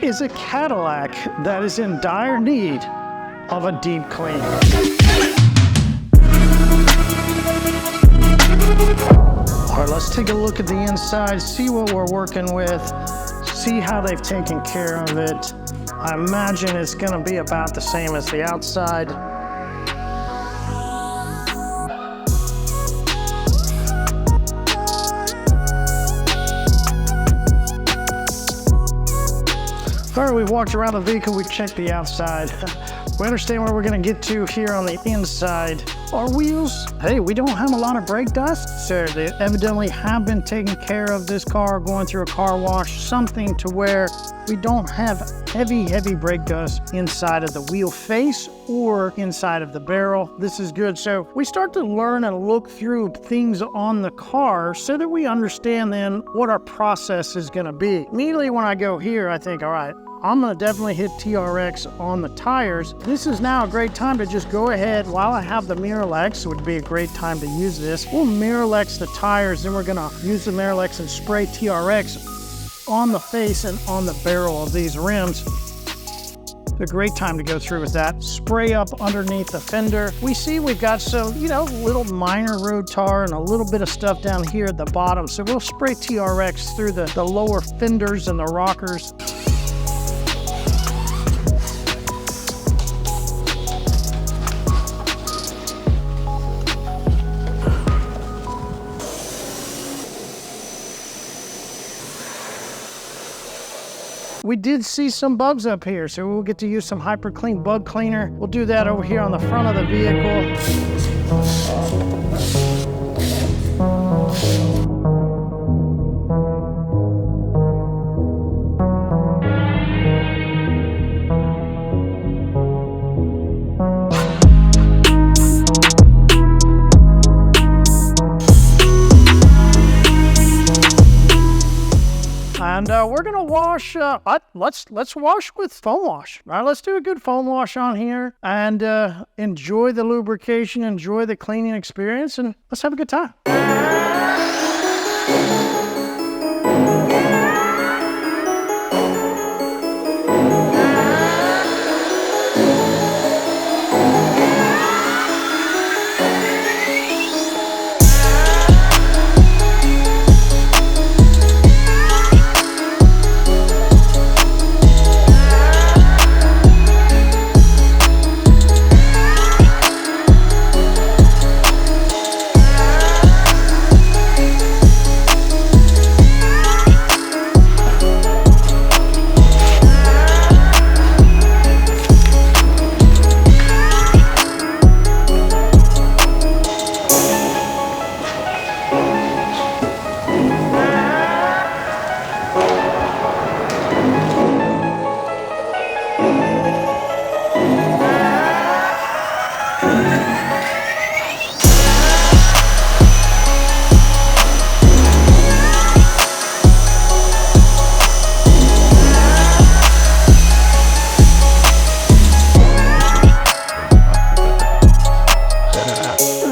is a Cadillac that is in dire need of a deep clean. All right, let's take a look at the inside, see what we're working with, see how they've taken care of it. I imagine it's gonna be about the same as the outside. All right, we've walked around the vehicle, we've checked the outside. We understand where we're gonna get to here on the inside. Our wheels, hey, we don't have a lot of brake dust, so they evidently have been taking care of this car, going through a car wash, something to where we don't have heavy brake dust inside of the wheel face or inside of the barrel. This is good. So we start to learn and look through things on the car so that we understand then what our process is gonna be. Immediately when I go here, I think, all right, I'm gonna definitely hit TRX on the tires. This is now a great time to just go ahead, while I have the Mirrorlex, it would be a great time to use this. We'll Mirrorlex the tires, then we're gonna use the Mirrorlex and spray TRX on the face and on the barrel of these rims. It's a great time to go through with that. Spray up underneath the fender. We see we've got some, little minor road tar and a little bit of stuff down here at the bottom. So we'll spray TRX through the lower fenders and the rockers. We did see some bugs up here, so we'll get to use some hyperCLEAN bug cleaner. We'll do that over here on the front of the vehicle. And we're gonna wash, let's wash with Pham Wash. All right, let's do a good Pham Wash on here and enjoy the lubrication, enjoy the cleaning experience, and let's have a good time.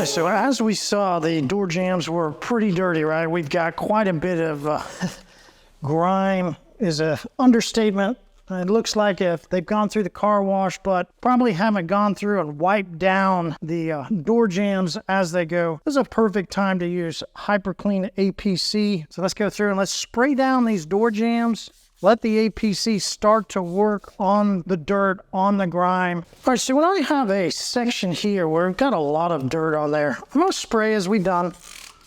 So as we saw, the door jambs were pretty dirty, right? We've got quite a bit of grime is an understatement. It looks like if they've gone through the car wash, but probably haven't gone through and wiped down the door jambs as they go. This is a perfect time to use hyperCLEAN APC. So let's go through and let's spray down these door jambs. Let the APC start to work on the dirt, on the grime. All right, so when I have a section here where we've got a lot of dirt on there, I'm gonna spray as we've done.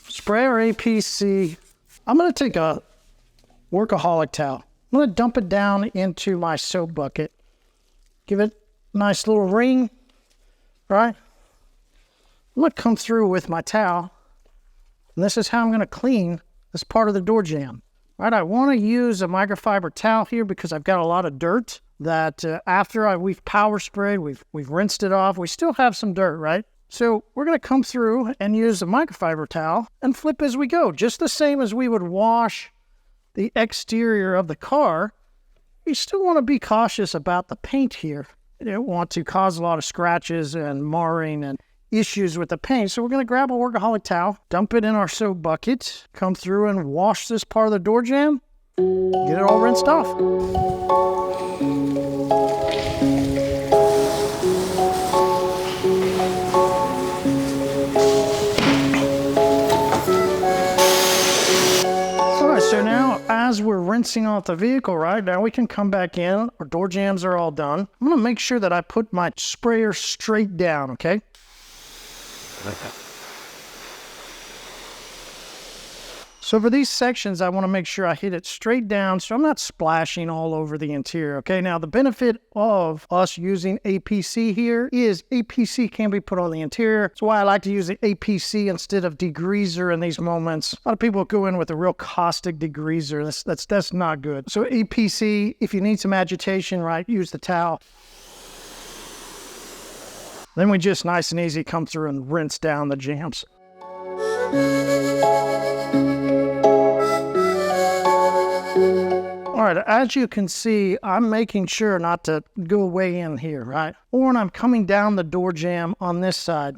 Spray our APC. I'm gonna take a workaholic towel. I'm gonna dump it down into my soap bucket. Give it a nice little ring, right? I'm gonna come through with my towel, and this is how I'm gonna clean this part of the door jamb. Right, I want to use a microfiber towel here because I've got a lot of dirt that after we've power sprayed, we've rinsed it off, we still have some dirt, right? So we're going to come through and use a microfiber towel and flip as we go, just the same as we would wash the exterior of the car. You still want to be cautious about the paint here. You don't want to cause a lot of scratches and marring and issues with the paint. So we're going to grab a workaholic towel, dump it in our soap bucket, come through and wash this part of the door jamb. get it all rinsed off. So now, as we're rinsing off the vehicle, right, now we can come back in. Our door jambs are all done. I'm going to make sure that I put my sprayer straight down, okay? So for these sections, I want to make sure I hit it straight down so I'm not splashing all over the interior, okay? Now, the benefit of us using APC here is APC can be put on the interior. That's why I like to use the APC instead of degreaser in these moments. A lot of people go in with a real caustic degreaser. That's not good. So APC, if you need some agitation, right, use the towel. Then we just nice and easy come through and rinse down the jams. All right, as you can see, I'm making sure not to go way in here, right? Or when I'm coming down the door jamb on this side,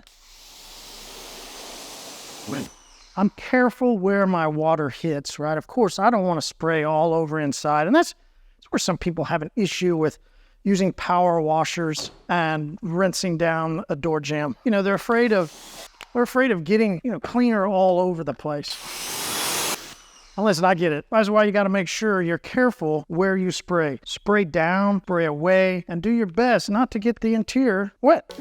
I'm careful where my water hits, right? Of course, I don't want to spray all over inside, and that's where some people have an issue with using power washers and rinsing down a door jamb. You know, they're afraid of getting, cleaner all over the place. Listen, I get it. That's why you got to make sure you're careful where you spray. Spray down, spray away, and do your best not to get the interior wet.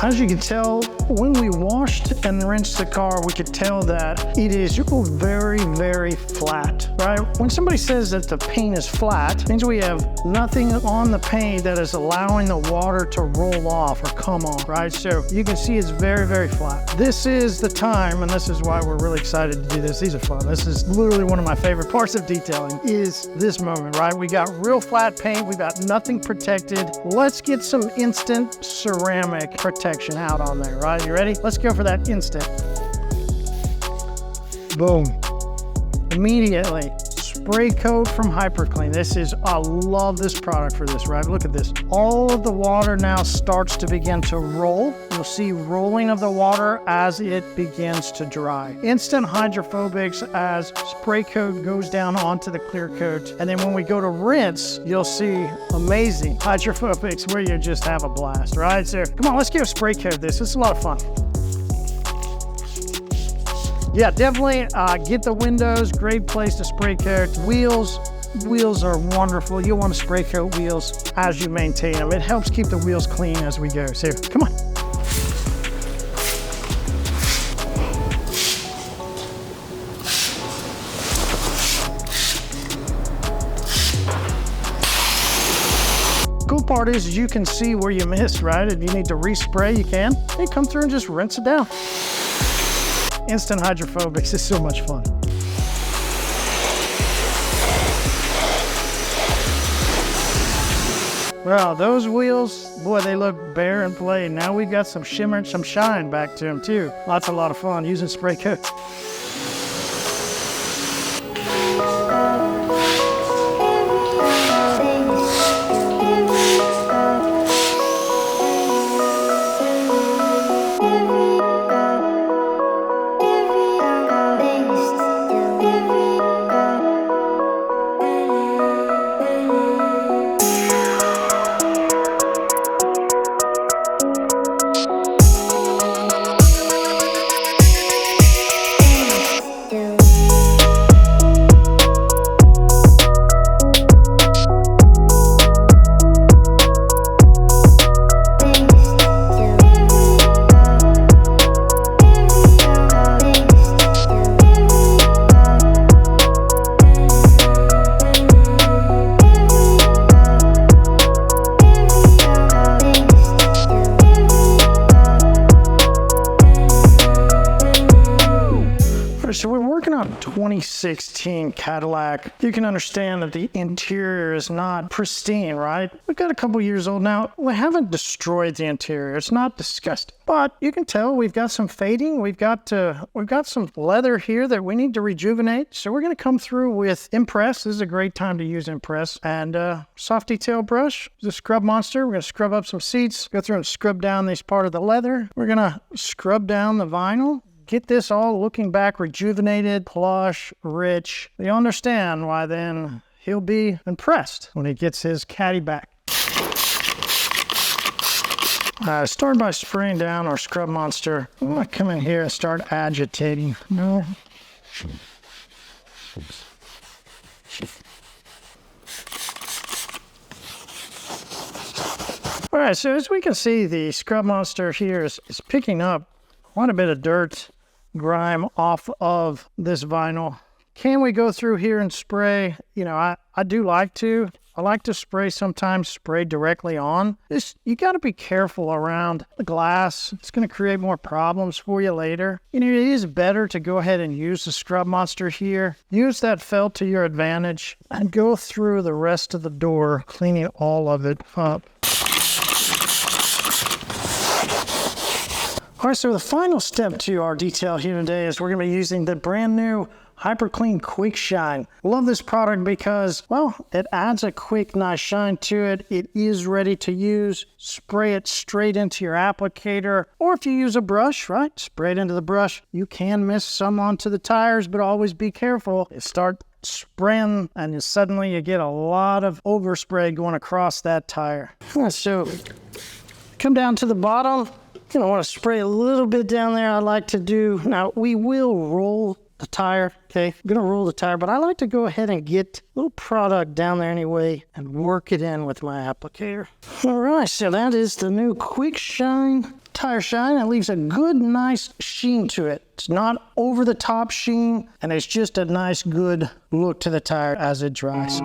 As you can tell, when we washed and rinsed the car, we could tell that it is very, very flat, right? When somebody says that the paint is flat, it means we have nothing on the paint that is allowing the water to roll off or come off, right? So you can see it's very, very flat. This is the time, and this is why we're really excited to do this. These are fun. This is literally one of my favorite parts of detailing is this moment, right? We got real flat paint. We got nothing protected. Let's get some instant ceramic protection out on there, right? You ready? Let's go for that instant. Boom. Immediately, spray coat from hyperCLEAN. I love this product for this, right? Look at this. All of the water now starts to begin to roll. You'll see rolling of the water as it begins to dry. Instant hydrophobics as spray coat goes down onto the clear coat. And then when we go to rinse, you'll see amazing hydrophobics where you just have a blast, right? So come on, let's go spray coat this. It's a lot of fun. Yeah, definitely get the windows. Great place to spray coat. Wheels are wonderful. You'll want to spray coat wheels as you maintain them. It helps keep the wheels clean as we go. So come on. Cool part is you can see where you missed, right? If you need to respray, you can. And come through and just rinse it down. Instant hydrophobics is so much fun. Well, those wheels, boy, they look bare and plain. Now we got some shimmer and some shine back to them too. A lot of fun using spray coats. So we're working on 2016 Cadillac. You can understand that the interior is not pristine, right? We've got a couple years old now. We haven't destroyed the interior. It's not disgusting, but you can tell we've got some fading. We've got some leather here that we need to rejuvenate. So we're going to come through with Impress. This is a great time to use Impress, and soft detail brush, the scrub monster. We're going to scrub up some seats, go through and scrub down this part of the leather. We're going to scrub down the vinyl. get this all looking back rejuvenated, plush, rich. You understand why then he'll be impressed when he gets his Caddy back. Start by spraying down our Scrub Monster. I'm going to come in here and start agitating. No. All right, so as we can see, the Scrub Monster here is picking up quite a bit of dirt, grime off of this vinyl. Can we go through here and spray? You know, I do like to. I like to spray sometimes, spray directly on. You got to be careful around the glass. It's going to create more problems for you later. You know, it is better to go ahead and use the Scrub Monster here. Use that felt to your advantage and go through the rest of the door, cleaning all of it up. All right, so the final step to our detail here today is we're going to be using the brand new hyperCLEAN Quick Shine. Love this product because, well, it adds a quick, nice shine to it. It is ready to use. Spray it straight into your applicator, or if you use a brush, right, spray it into the brush. You can miss some onto the tires, but always be careful. You start spraying and suddenly you get a lot of overspray going across that tire. So come down to the bottom. You're going to want to spray a little bit down there. I like to do, now we will roll the tire, okay? I'm going to roll the tire, but I like to go ahead and get a little product down there anyway and work it in with my applicator. All right, so that is the new Quick Shine Tire Shine. It leaves a good, nice sheen to it. It's not over the top sheen, and it's just a nice, good look to the tire as it dries.